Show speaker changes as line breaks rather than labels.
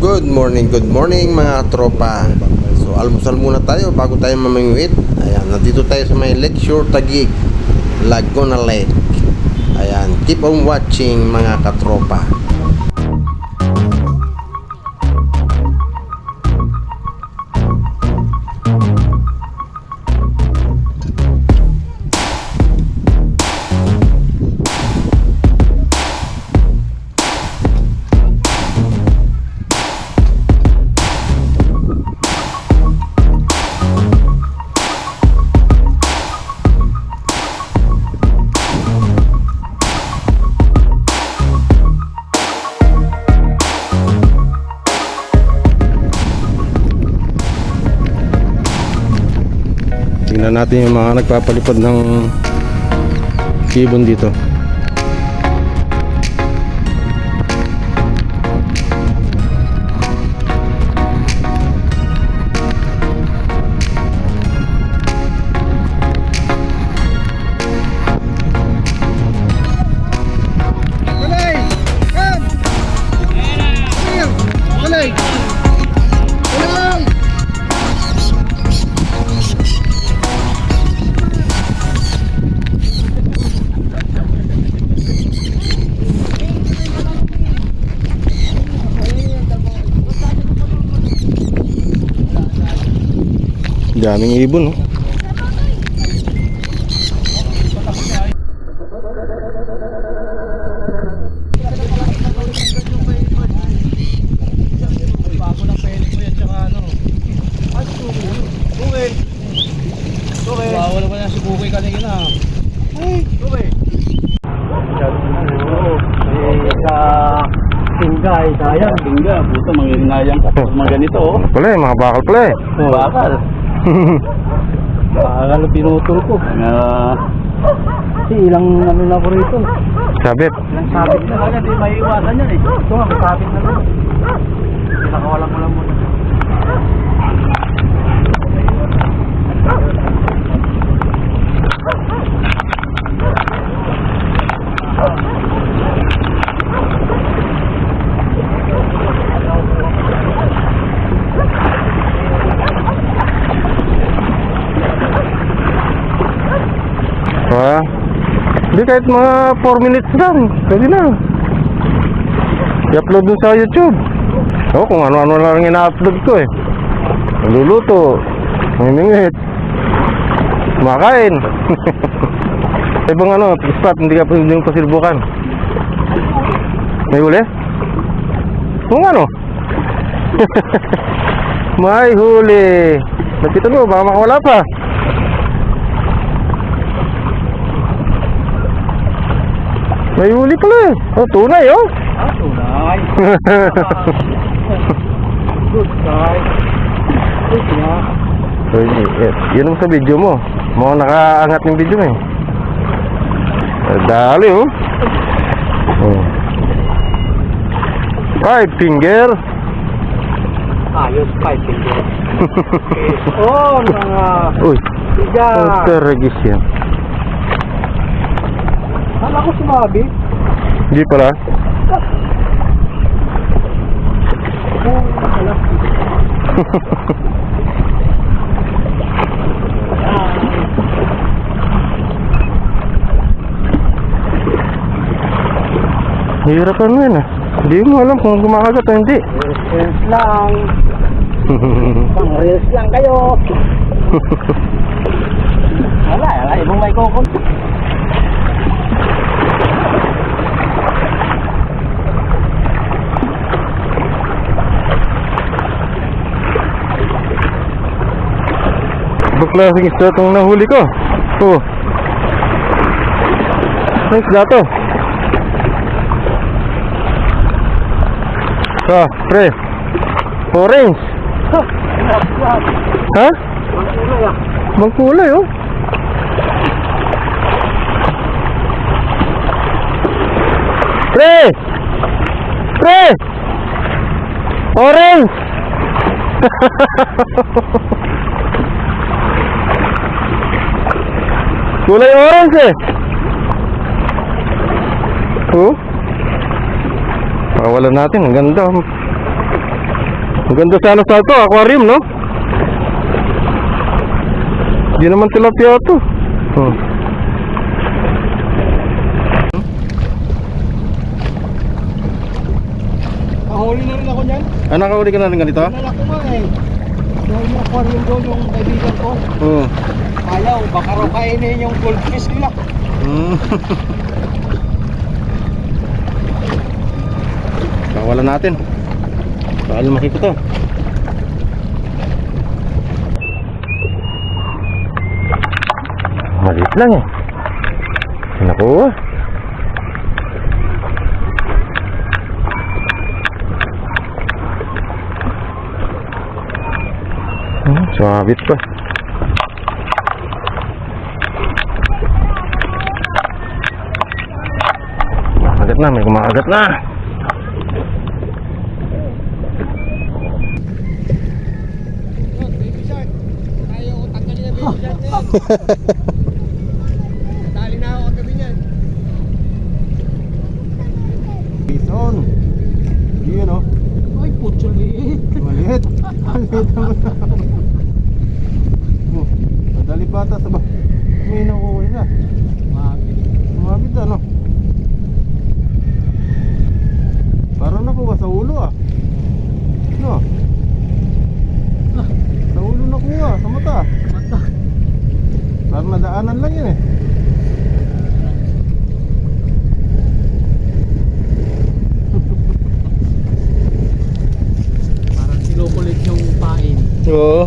Good morning mga tropa. So almusal muna tayo bago tayo mamingwit. Ayan, nandito tayo sa may Lakeshore Taguig, Laguna Lake. Ayan, keep on watching mga katropa. Tingnan natin yung mga nagpapalipad ng ibon dito. Daming ibon, no?
Wala pa na si Bukay kanina. Ay, Bukay. Sa tingga ay sayang. Tingga, puto mangirinayang ka. Mga ganito, oh.
Pala, mga bakal pala eh.
Bakal. Bakal pinutol ko. Kasi ilang ano na ko rito.
Sabit.
Ilang sabit na kaya, di maiiwasan yan eh. Ito nga, may sabit na lang. Pinakawalan mo lang muna.
Hindi, kahit mga 4 minutes lang, pwede na. I-upload dun sa YouTube. Kung ano-ano lang ina-upload ko eh. Nagluluto, mamimingwit, kumakain. Ibang spot, hindi mo pasilbukan. May huli? Kung ano? May huli. Nakita mo, baka makawala pa. May huli pala eh. Oh, tunay oh.
Ah, tunay. Good guy. Good na.
So, yun ang sa video mo. Mukhang nakaangat yung video mo eh. Dali oh. Five finger.
Ayos, 5 finger. Oh, mga
Uy.
tiga.
Regis yan.
Saan ako sumabi?
Hindi pala. Hirap ano yan ah. Hindi mo alam kung kumakagat o hindi.
Reels lang. Pang reels lang kayo. Wala, ibang may kokon.
Ibang klaseng isda itong nahuli ko. Oh. Ano isda to? Pre. Orange. Ha? Bang kulay oh. Pre. Pre. Orange. Kulay orange eh. Oh. Pakawalan natin, ang ganda. Ang ganda sana sa ito, aquarium, no? Hindi naman tilapia ito.
Kahuli na rin ako niyan.
Ah, nakahuli ka na rin ganito?
Nalala ko nga eh. Dahil may aquarium doon yung kaibigan ko.
Oo.
Ayaw, baka raw kainin yung goldfish nila.
Kawalan natin. Baka lumaki ko to. Maliit lang eh. Nakuha. Sumabit pa. Kumakagat na, may kumakagat na.
Baby shark. Ayaw ko tanggalin na baby shark na yan. Dali na ako kagabi niyan.
Bison. Yun o.
Ay, putyo liit.
Maliit. Maliit naman. Madali bata sa ba? May nakuha na. Sumabit ano? Parang nakuha sa ulo ah. No? Sa ulo nakuha, sa mata.
Mata.
Parang nadaanan lang yun eh.
Parang sinukulit yung pain.
Oo.